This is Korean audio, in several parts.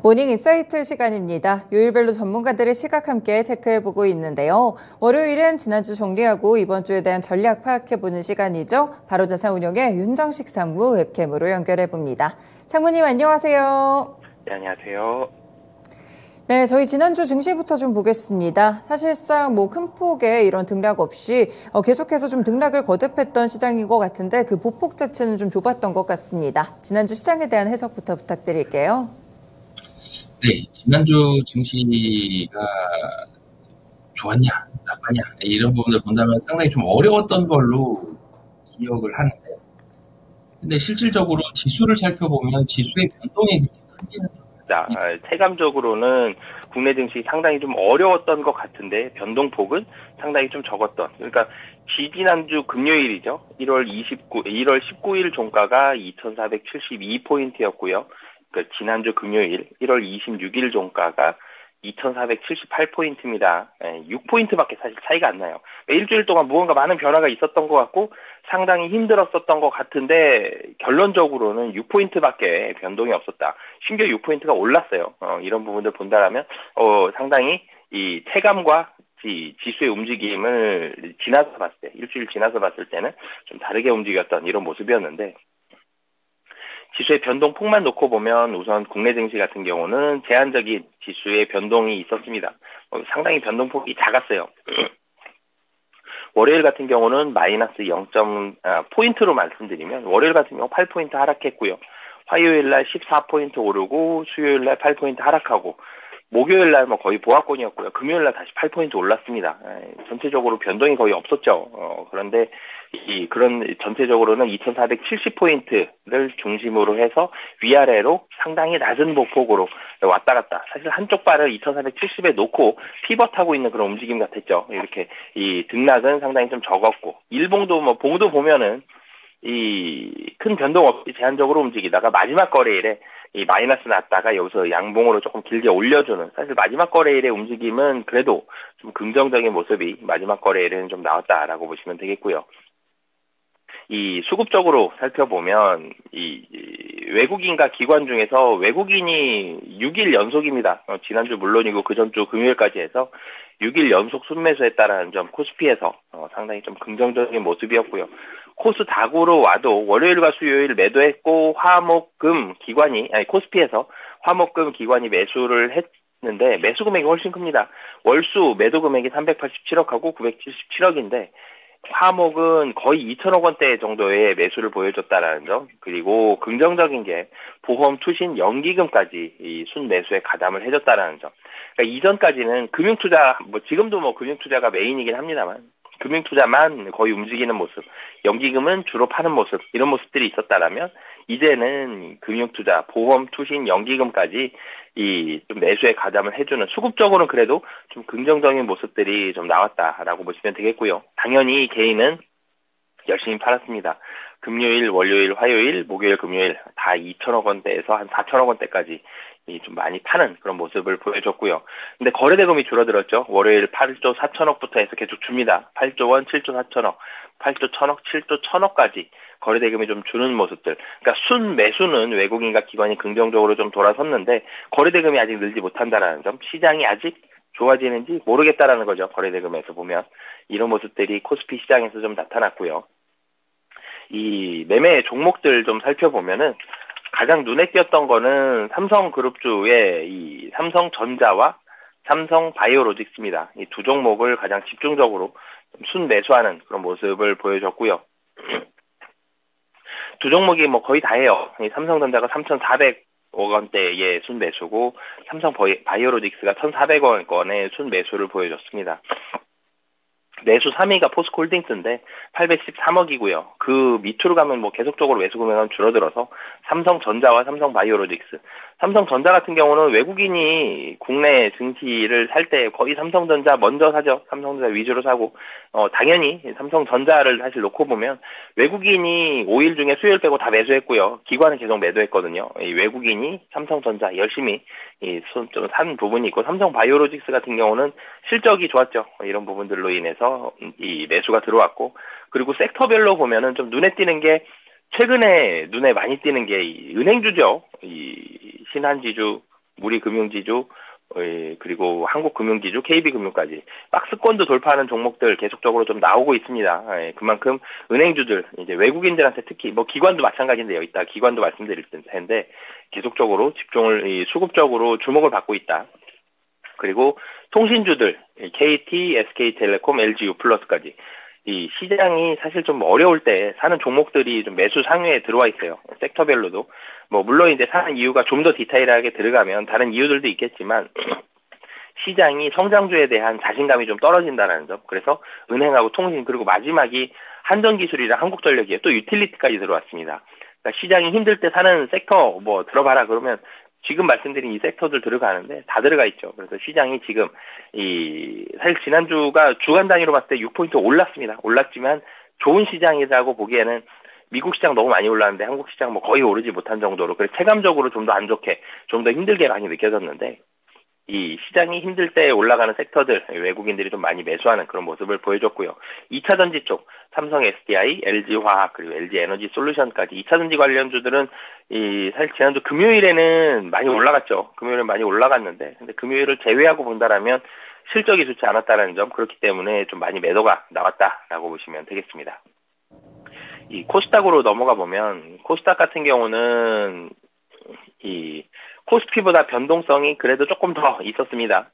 모닝 인사이트 시간입니다. 요일별로 전문가들의 시각 함께 체크해보고 있는데요. 월요일은 지난주 정리하고 이번 주에 대한 전략 파악해보는 시간이죠. 바로자산운용의 윤정식 상무 웹캠으로 연결해봅니다. 상무님 안녕하세요. 네, 안녕하세요. 네, 저희 지난주 증시부터 좀 보겠습니다. 사실상 큰 폭의 이런 등락 없이 계속해서 좀 등락을 거듭했던 시장인 것 같은데 그 보폭 자체는 좀 좁았던 것 같습니다. 지난주 시장에 대한 해석부터 부탁드릴게요. 네, 지난주 증시가 좋았냐, 나빴냐, 이런 부분을 본다면 상당히 좀 어려웠던 걸로 기억을 하는데, 근데 실질적으로 지수를 살펴보면 지수의 변동이 그렇게 크지는 않습니다. 체감적으로는 국내 증시 상당히 좀 어려웠던 것 같은데, 변동폭은 상당히 좀 적었던. 그러니까, 지지난주 금요일이죠. 1월 19일 종가가 2,472포인트였고요. 그러니까 지난주 금요일 1월 26일 종가가 2,478포인트입니다. 6포인트밖에 사실 차이가 안 나요. 일주일 동안 무언가 많은 변화가 있었던 것 같고 상당히 힘들었었던 것 같은데 결론적으로는 6포인트밖에 변동이 없었다. 심지어 6포인트가 올랐어요. 이런 부분들 본다라면 상당히 이 체감과 지수의 움직임을 지나서 봤을 때, 일주일 지나서 봤을 때는 좀 다르게 움직였던 이런 모습이었는데 지수의 변동폭만 놓고 보면 우선 국내 증시 같은 경우는 제한적인 지수의 변동이 있었습니다. 상당히 변동폭이 작았어요. 월요일 같은 경우는 마이너스 0.포인트로 말씀드리면 월요일 같은 경우 8포인트 하락했고요. 화요일 날 14포인트 오르고 수요일 날 8포인트 하락하고 목요일 날 거의 보합권이었고요. 금요일 날 다시 8포인트 올랐습니다. 전체적으로 변동이 거의 없었죠. 그런데 그런 전체적으로는 2,470포인트를 중심으로 해서 위아래로 상당히 낮은 보폭으로 왔다 갔다. 사실 한쪽 발을 2,470에 놓고 피벗하고 있는 그런 움직임 같았죠. 이렇게 이 등락은 상당히 좀 적었고 일봉도 봉도 보면은 큰 변동 없이 제한적으로 움직이다가 마지막 거래일에 이 마이너스 났다가 여기서 양봉으로 조금 길게 올려주는 사실 마지막 거래일의 움직임은 그래도 좀 긍정적인 모습이 마지막 거래일에는 좀 나왔다라고 보시면 되겠고요. 이 수급적으로 살펴보면 외국인과 기관 중에서 외국인이 6일 연속입니다. 지난주 물론이고 그 전주 금요일까지 해서 6일 연속 순매수했다라는 점 코스피에서 상당히 좀 긍정적인 모습이었고요. 코스닥으로 와도 월요일과 수요일 매도했고 화목금 기관이 코스피에서 화목금 기관이 매수를 했는데 매수 금액이 훨씬 큽니다. 월수 매도 금액이 387억하고 977억인데 화목은 거의 2천억 원대 정도의 매수를 보여줬다라는 점, 그리고 긍정적인 게 보험, 투신, 연기금까지 이 순매수에 가담을 해줬다라는 점. 그러니까 이전까지는 금융투자, 지금도 금융투자가 메인이긴 합니다만, 금융투자만 거의 움직이는 모습, 연기금은 주로 파는 모습, 이런 모습들이 있었다라면, 이제는 금융투자, 보험, 투신, 연기금까지 좀 매수에 가담을 해주는 수급적으로는 그래도 좀 긍정적인 모습들이 좀 나왔다라고 보시면 되겠고요. 당연히 개인은 열심히 팔았습니다. 금요일, 월요일, 화요일, 목요일, 금요일 다 2천억 원대에서 한 4천억 원대까지 좀 많이 파는 그런 모습을 보여줬고요. 근데 거래대금이 줄어들었죠. 월요일 8조 4천억부터 해서 계속 줍니다. 8조 원, 7조 4천억, 8조 1천억, 7조 1천억까지 거래대금이 좀 주는 모습들. 그러니까 순매수는 외국인과 기관이 긍정적으로 좀 돌아섰는데 거래대금이 아직 늘지 못한다라는 점. 시장이 아직 좋아지는지 모르겠다라는 거죠. 거래대금에서 보면. 이런 모습들이 코스피 시장에서 좀 나타났고요. 이 매매 종목들 좀 살펴보면은 가장 눈에 띄었던 거는 삼성그룹주의 이 삼성전자와 삼성바이오로직스입니다. 이 두 종목을 가장 집중적으로 순매수하는 그런 모습을 보여줬고요. 두 종목이 거의 다 해요. 이 삼성전자가 3,400억 원대의 순매수고 삼성바이오로직스가 1,400억 원의 순매수를 보여줬습니다. 매수 3위가 포스코홀딩스인데 813억이고요. 그 밑으로 가면 계속적으로 매수 금액은 줄어들어서 삼성전자와 삼성바이오로직스. 삼성전자 같은 경우는 외국인이 국내 증시를 살 때 거의 삼성전자 먼저 사죠. 삼성전자 위주로 사고 당연히 삼성전자를 사실 놓고 보면 외국인이 5일 중에 수요일 빼고 다 매수했고요. 기관은 계속 매도했거든요. 이 외국인이 삼성전자 열심히 좀 산 부분이 있고 삼성바이오로직스 같은 경우는 실적이 좋았죠. 이런 부분들로 인해서 이 매수가 들어왔고 그리고 섹터별로 보면은 좀 눈에 띄는 게 최근에 눈에 많이 띄는 게 이 은행주죠. 이 신한지주, 우리금융지주, 그리고 한국금융지주, KB금융까지 박스권도 돌파하는 종목들 계속적으로 좀 나오고 있습니다. 그만큼 은행주들, 이제 외국인들한테 특히 뭐 기관도 마찬가지인데요. 이따 기관도 말씀드릴 텐데 계속적으로 수급적으로 주목을 받고 있다. 그리고 통신주들, KT, SK텔레콤, LG U+까지 이 시장이 사실 좀 어려울 때 사는 종목들이 좀 매수 상위에 들어와 있어요. 섹터별로도. 뭐 물론 이제 사는 이유가 좀 더 디테일하게 들어가면 다른 이유들도 있겠지만 시장이 성장주에 대한 자신감이 좀 떨어진다는 점. 그래서 은행하고 통신 그리고 마지막이 한전기술이랑 한국전력이에요. 또 유틸리티까지 들어왔습니다. 그러니까 시장이 힘들 때 사는 섹터 뭐 들어봐라 그러면 지금 말씀드린 이 섹터들 들어가는데 다 들어가 있죠. 그래서 시장이 지금 사실 지난주가 주간 단위로 봤을 때 6포인트 올랐습니다. 올랐지만 좋은 시장이라고 보기에는 미국 시장 너무 많이 올랐는데 한국 시장 뭐 거의 오르지 못한 정도로 그래서 체감적으로 좀 더 안 좋게 좀 더 힘들게 많이 느껴졌는데 이 시장이 힘들 때 올라가는 섹터들 외국인들이 좀 많이 매수하는 그런 모습을 보여줬고요. 2차전지 쪽 삼성 SDI, LG화학 그리고 LG에너지 솔루션까지 2차전지 관련주들은 사실 지난주 금요일에는 많이 올라갔죠. 금요일은 많이 올라갔는데 근데 금요일을 제외하고 본다라면 실적이 좋지 않았다는 점 그렇기 때문에 좀 많이 매도가 나왔다라고 보시면 되겠습니다. 이 코스닥으로 넘어가 보면 코스닥 같은 경우는 코스피보다 변동성이 그래도 조금 더 있었습니다.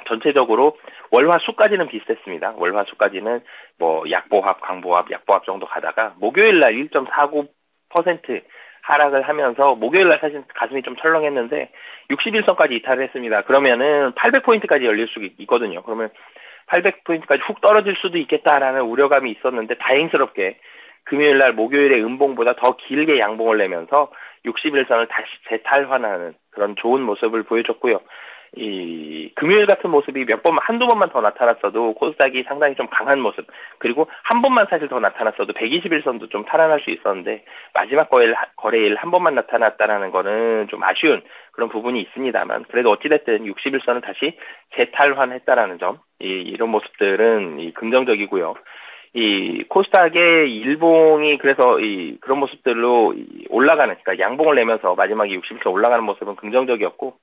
전체적으로 월화수까지는 비슷했습니다. 월화수까지는 뭐 약보합, 강보합, 약보합 정도 가다가 목요일날 1.49% 하락을 하면서 목요일날 사실 가슴이 좀 철렁했는데 61선까지 이탈을 했습니다. 그러면은 800포인트까지 열릴 수 있거든요. 그러면 800포인트까지 훅 떨어질 수도 있겠다라는 우려감이 있었는데 다행스럽게 금요일날 목요일의 음봉보다 더 길게 양봉을 내면서 61선을 다시 재탈환하는 그런 좋은 모습을 보여줬고요. 금요일 같은 모습이 한두 번만 더 나타났어도 코스닥이 상당히 좀 강한 모습, 그리고 한 번만 사실 더 나타났어도 121선도 좀 탈환할 수 있었는데, 마지막 거래일 한 번만 나타났다라는 거는 좀 아쉬운 그런 부분이 있습니다만, 그래도 어찌됐든 61선을 다시 재탈환했다라는 점, 이런 모습들은 긍정적이고요. 코스닥의 일봉이 그래서 그런 모습들로 올라가는, 그러니까 양봉을 내면서 마지막에 60선 올라가는 모습은 긍정적이었고,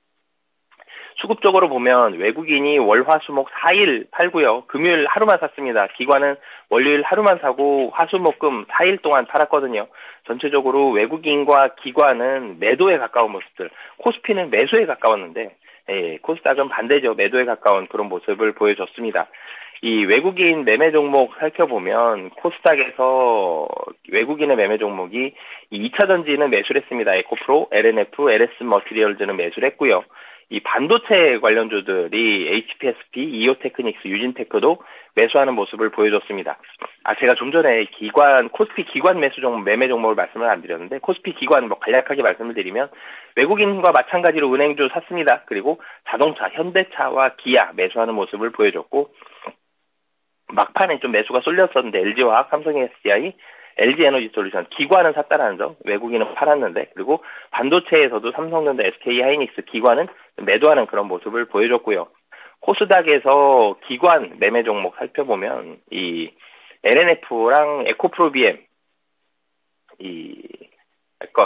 수급적으로 보면 외국인이 월화수목 4일 팔고요. 금요일 하루만 샀습니다. 기관은 월요일 하루만 사고 화수목금 4일 동안 팔았거든요. 전체적으로 외국인과 기관은 매도에 가까운 모습들, 코스피는 매수에 가까웠는데 코스닥은 반대죠. 매도에 가까운 그런 모습을 보여줬습니다. 외국인 매매 종목 살펴보면 코스닥에서 외국인의 매매 종목이 2차전지는 매수를 했습니다. 에코프로, LNF, LS 머티리얼즈는 매수를 했고요. 반도체 관련주들이 HPSP, 이오테크닉스, 유진테크도 매수하는 모습을 보여줬습니다. 제가 좀 전에 코스피 기관 매매 종목을 말씀을 안 드렸는데, 코스피 기관 간략하게 말씀을 드리면, 외국인과 마찬가지로 은행주 샀습니다. 그리고 자동차, 현대차와 기아 매수하는 모습을 보여줬고, 막판에 좀 매수가 쏠렸었는데, LG화학, 삼성 SDI, LG에너지 솔루션, 기관은 샀다라는 점, 외국인은 팔았는데, 그리고 반도체에서도 삼성전자, SK하이닉스, 기관은 매도하는 그런 모습을 보여줬고요. 코스닥에서 기관 매매 종목 살펴보면, LNF랑 에코프로비엠,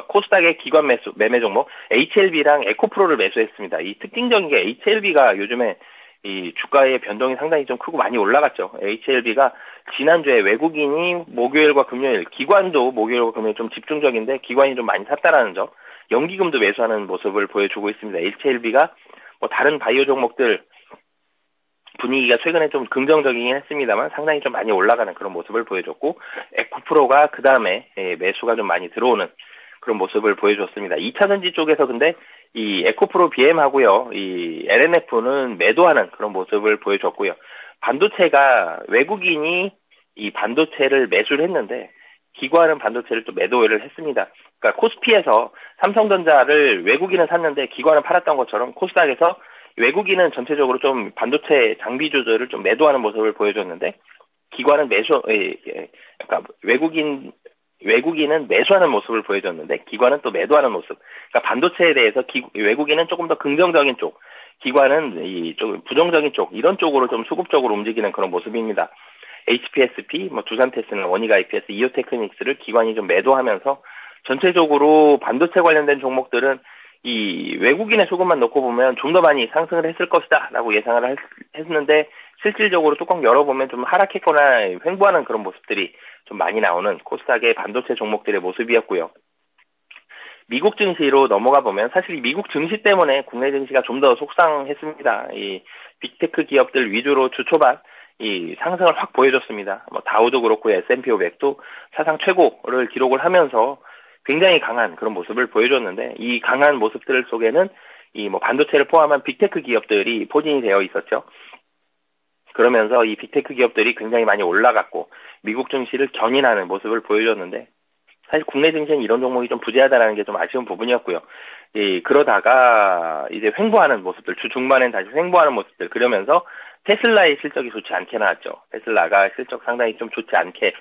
코스닥의 기관 매매 종목, HLB랑 에코프로를 매수했습니다. 특징적인 게 HLB가 요즘에 주가의 변동이 상당히 좀 크고 많이 올라갔죠. HLB가 지난주에 외국인이 목요일과 금요일, 기관도 목요일과 금요일 좀 집중적인데 기관이 좀 많이 샀다라는 점, 연기금도 매수하는 모습을 보여주고 있습니다. HLB가 다른 바이오 종목들 분위기가 최근에 좀 긍정적이긴 했습니다만 상당히 좀 많이 올라가는 그런 모습을 보여줬고, 에코프로가 그 다음에 매수가 좀 많이 들어오는 그런 모습을 보여줬습니다. 2차전지 쪽에서 근데 에코프로 BM하고요, LNF는 매도하는 그런 모습을 보여줬고요. 반도체가 외국인이 반도체를 매수를 했는데 기관은 반도체를 또 매도를 했습니다. 그러니까 코스피에서 삼성전자를 외국인은 샀는데 기관은 팔았던 것처럼 코스닥에서 외국인은 전체적으로 좀 반도체 장비주들을 좀 매도하는 모습을 보여줬는데 기관은 그러니까 외국인은 매수하는 모습을 보여줬는데 기관은 또 매도하는 모습. 그러니까 반도체에 대해서 외국인은 조금 더 긍정적인 쪽, 기관은 좀 부정적인 쪽, 이런 쪽으로 좀 수급적으로 움직이는 그런 모습입니다. HPSP, 두산테스는 원익 IPS, 이오테크닉스를 기관이 좀 매도하면서 전체적으로 반도체 관련된 종목들은 이 외국인의 소금만 놓고 보면 좀 더 많이 상승을 했을 것이다 라고 예상을 했는데 실질적으로 뚜껑 열어보면 좀 하락했거나 횡보하는 그런 모습들이 좀 많이 나오는 코스닥의 반도체 종목들의 모습이었고요. 미국 증시로 넘어가 보면 사실 미국 증시 때문에 국내 증시가 좀 더 속상했습니다. 이 빅테크 기업들 위주로 주 초반 이 상승을 확 보여줬습니다. 뭐 다우도 그렇고 S&P 500도 사상 최고를 기록을 하면서 굉장히 강한 그런 모습을 보여줬는데 이 강한 모습들 속에는 이 뭐 반도체를 포함한 빅테크 기업들이 포진이 되어 있었죠. 그러면서 이 빅테크 기업들이 굉장히 많이 올라갔고 미국 증시를 견인하는 모습을 보여줬는데 사실 국내 증시는 이런 종목이 좀 부재하다는 게 좀 아쉬운 부분이었고요. 그러다가 이제 횡보하는 모습들, 주 중반엔 다시 횡보하는 모습들, 그러면서 테슬라의 실적이 좋지 않게 나왔죠. 테슬라가 실적 상당히 좀 좋지 않게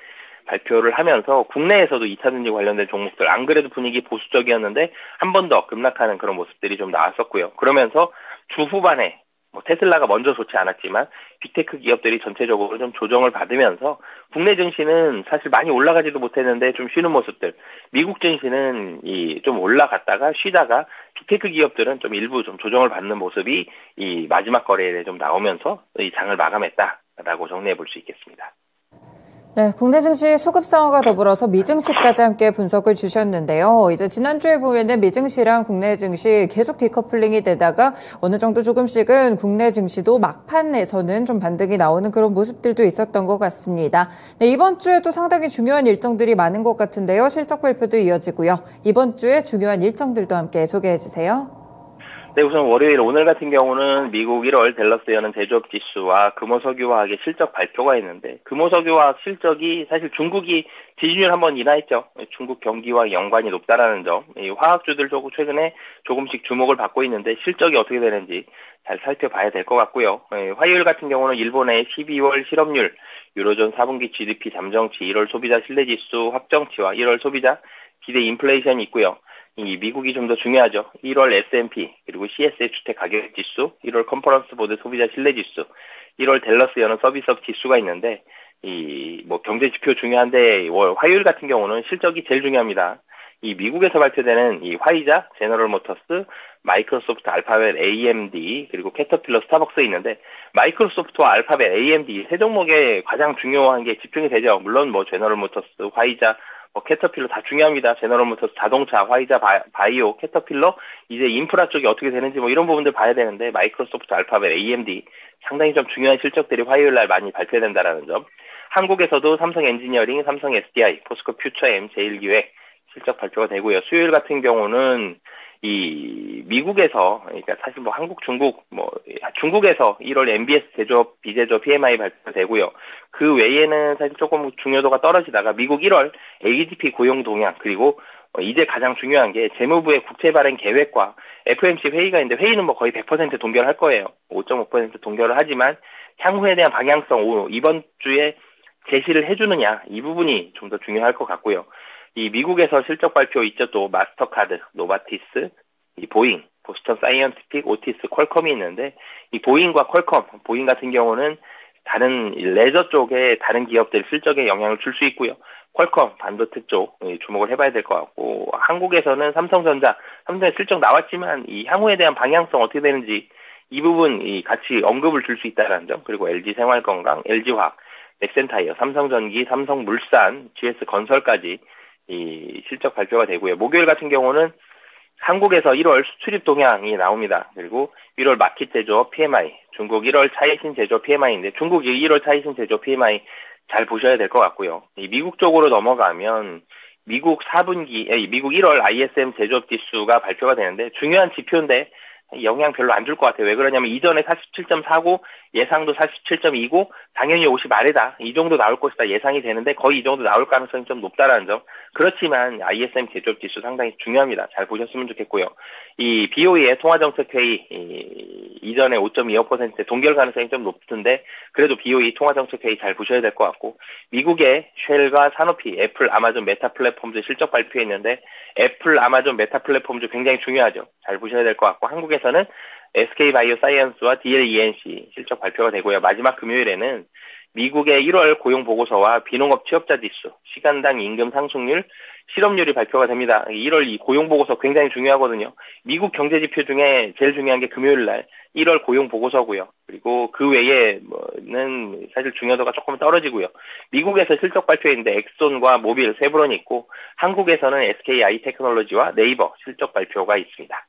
발표를 하면서 국내에서도 2차전지 관련된 종목들, 안 그래도 분위기 보수적이었는데 한 번 더 급락하는 그런 모습들이 좀 나왔었고요. 그러면서 주 후반에 뭐 테슬라가 먼저 좋지 않았지만 빅테크 기업들이 전체적으로 좀 조정을 받으면서 국내 증시는 사실 많이 올라가지도 못했는데 좀 쉬는 모습들, 미국 증시는 좀 올라갔다가 쉬다가 빅테크 기업들은 좀 일부 좀 조정을 받는 모습이 이 마지막 거래일에 좀 나오면서 이 장을 마감했다라고 정리해 볼 수 있겠습니다. 네, 국내 증시 수급상황과 더불어서 미증시까지 함께 분석을 주셨는데요. 이제 지난주에 보면은 미증시랑 국내 증시 계속 디커플링이 되다가 어느 정도 조금씩은 국내 증시도 막판에서는 좀 반등이 나오는 그런 모습들도 있었던 것 같습니다. 네, 이번 주에도 상당히 중요한 일정들이 많은 것 같은데요. 실적 발표도 이어지고요. 이번 주에 중요한 일정들도 함께 소개해 주세요. 네, 우선 월요일 오늘 같은 경우는 미국 1월 댈러스 연은 제조업 지수와 금호석유화학의 실적 발표가 있는데 금호석유화학 실적이 사실 중국이 지지율 한번 인하했죠. 중국 경기와 연관이 높다라는 점. 이 화학주들도 최근에 조금씩 주목을 받고 있는데 실적이 어떻게 되는지 잘 살펴봐야 될 것 같고요. 화요일 같은 경우는 일본의 12월 실업률, 유로존 4분기 GDP 잠정치, 1월 소비자 신뢰지수 확정치와 1월 소비자 기대 인플레이션이 있고요. 이 미국이 좀 더 중요하죠. 1월 S&P 그리고 CS의 주택 가격 지수, 1월 컨퍼런스 보드 소비자 신뢰 지수, 1월 댈러스 연은 서비스업 지수가 있는데 이 뭐 경제 지표 중요한데 화요일 같은 경우는 실적이 제일 중요합니다. 이 미국에서 발표되는 이 화이자, 제너럴 모터스, 마이크로소프트, 알파벳, AMD 그리고 캐터필러, 스타벅스 있는데 마이크로소프트와 알파벳, AMD 세 종목에 가장 중요한 게 집중이 되죠. 물론 뭐 제너럴 모터스, 화이자 캐터필러 다 중요합니다. 제너럴 모터스 자동차, 화이자, 바이오, 캐터필러 이제 인프라 쪽이 어떻게 되는지 뭐 이런 부분들 봐야 되는데 마이크로소프트, 알파벳, AMD 상당히 좀 중요한 실적들이 화요일 날 많이 발표된다라는 점. 한국에서도 삼성 엔지니어링, 삼성 SDI, 포스코 퓨처엠, 제일기획 실적 발표가 되고요. 수요일 같은 경우는 이 미국에서 그러니까 사실 뭐 한국, 중국 중국에서 1월 MBS 제조업, 비제조업 PMI 발표가 되고요. 그 외에는 사실 조금 중요도가 떨어지다가 미국 1월 ADP 고용 동향 그리고 이제 가장 중요한 게 재무부의 국채 발행 계획과 FOMC 회의가 있는데 회의는 뭐 거의 100% 동결할 거예요. 5.5% 동결을 하지만 향후에 대한 방향성 이번 주에 제시를 해주느냐 이 부분이 좀 더 중요할 것 같고요. 이 미국에서 실적 발표 있죠. 또 마스터카드, 노바티스, 이 보잉, 보스턴 사이언티픽, 오티스, 퀄컴이 있는데 이 보잉과 퀄컴, 보잉 같은 경우는 다른 레저 쪽에 다른 기업들 실적에 영향을 줄 수 있고요. 퀄컴, 반도체 쪽 주목을 해봐야 될 것 같고 한국에서는 삼성전자 실적 나왔지만 이 향후에 대한 방향성 어떻게 되는지 이 부분 같이 언급을 줄 수 있다는 점 그리고 LG생활건강, LG화학, 넥센타이어, 삼성전기, 삼성물산, GS건설까지 이 실적 발표가 되고요. 목요일 같은 경우는 한국에서 1월 수출입 동향이 나옵니다. 그리고 1월 마켓 제조업 PMI, 중국 1월 차이신 제조업 PMI인데 중국이 1월 차이신 제조업 PMI 잘 보셔야 될 것 같고요. 이 미국 쪽으로 넘어가면 미국 1월 ISM 제조업 지수가 발표가 되는데 중요한 지표인데 영향 별로 안 줄 것 같아요. 왜 그러냐면 이전에 47.4고 예상도 47.2고 당연히 50 아래다. 이 정도 나올 것이다 예상이 되는데 거의 이 정도 나올 가능성이 좀 높다라는 점. 그렇지만 ISM 제조업 지수 상당히 중요합니다. 잘 보셨으면 좋겠고요. 이 BOE의 통화정책회의 이전에 5.25% 동결 가능성이 좀 높던데 그래도 BOE 통화정책회의 잘 보셔야 될 것 같고 미국의 쉘과 사노피, 애플, 아마존, 메타 플랫폼즈 실적 발표했는데 애플, 아마존, 메타 플랫폼즈 굉장히 중요하죠. 잘 보셔야 될 것 같고 한국에서는 SK바이오사이언스와 DLENC 실적 발표가 되고요. 마지막 금요일에는 미국의 1월 고용 보고서와 비농업 취업자 지수, 시간당 임금 상승률, 실업률이 발표가 됩니다. 1월 이 고용 보고서 굉장히 중요하거든요. 미국 경제 지표 중에 제일 중요한 게 금요일 날 1월 고용 보고서고요. 그리고 그 외에는 사실 중요도가 조금 떨어지고요. 미국에서 실적 발표인데 엑손과 모빌, 세브론이 있고 한국에서는 SK 아이테크놀로지와 네이버 실적 발표가 있습니다.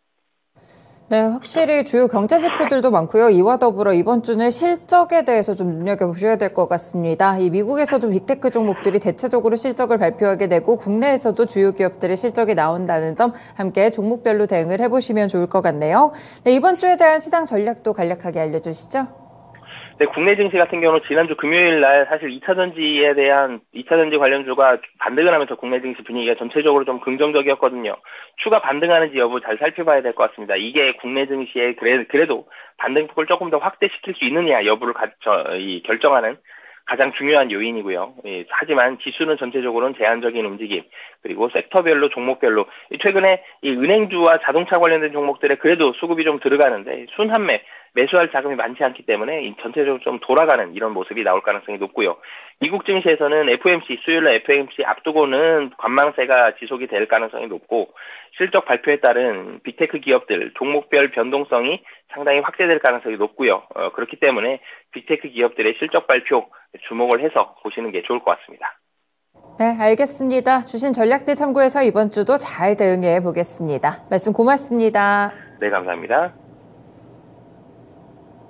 네, 확실히 주요 경제 지표들도 많고요. 이와 더불어 이번 주는 실적에 대해서 좀 눈여겨보셔야 될 것 같습니다. 이 미국에서도 빅테크 종목들이 대체적으로 실적을 발표하게 되고 국내에서도 주요 기업들의 실적이 나온다는 점 함께 종목별로 대응을 해보시면 좋을 것 같네요. 네, 이번 주에 대한 시장 전략도 간략하게 알려주시죠. 네, 국내 증시 같은 경우는 지난주 금요일 날 사실 2차전지 관련주가 반등을 하면서 국내 증시 분위기가 전체적으로 좀 긍정적이었거든요. 추가 반등하는지 여부 잘 살펴봐야 될 것 같습니다. 이게 국내 증시에 그래도 반등폭을 조금 더 확대시킬 수 있느냐 여부를 결정하는 가장 중요한 요인이고요. 예, 하지만 지수는 전체적으로는 제한적인 움직임, 그리고 섹터별로 종목별로 최근에 이 은행주와 자동차 관련된 종목들에 그래도 수급이 좀 들어가는데 순환매 매수할 자금이 많지 않기 때문에 전체적으로 좀 돌아가는 이런 모습이 나올 가능성이 높고요. 미국 증시에서는 FOMC 수요일날 FOMC 앞두고는 관망세가 지속이 될 가능성이 높고 실적 발표에 따른 빅테크 기업들 종목별 변동성이 상당히 확대될 가능성이 높고요. 그렇기 때문에 빅테크 기업들의 실적 발표 주목을 해서 보시는 게 좋을 것 같습니다. 네, 알겠습니다. 주신 전략들 참고해서 이번 주도 잘 대응해 보겠습니다. 말씀 고맙습니다. 네, 감사합니다.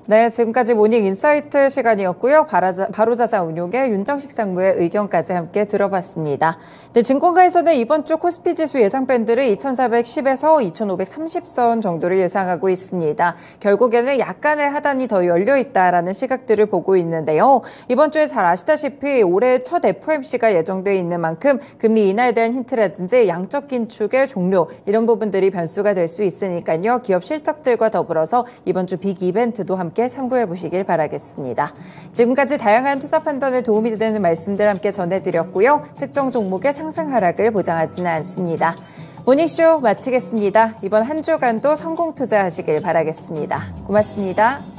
네, 지금까지 모닝 인사이트 시간이었고요. 바로자산운용의 윤정식 상무의 의견까지 함께 들어봤습니다. 네, 증권가에서는 이번 주 코스피 지수 예상 밴드를 2410에서 2530선 정도를 예상하고 있습니다. 결국에는 약간의 하단이 더 열려 있다라는 시각들을 보고 있는데요. 이번 주에 잘 아시다시피 올해 첫 FOMC가 예정돼 있는 만큼 금리 인하에 대한 힌트라든지 양적 긴축의 종료 이런 부분들이 변수가 될 수 있으니까요. 기업 실적들과 더불어서 이번 주 빅 이벤트도 함께 참고해 보시길 바라겠습니다. 지금까지 다양한 투자 판단에 도움이 되는 말씀들 함께 전해드렸고요. 특정 종목의 상승 하락을 보장하지는 않습니다. 모닝쇼 마치겠습니다. 이번 한 주간도 성공 투자하시길 바라겠습니다. 고맙습니다.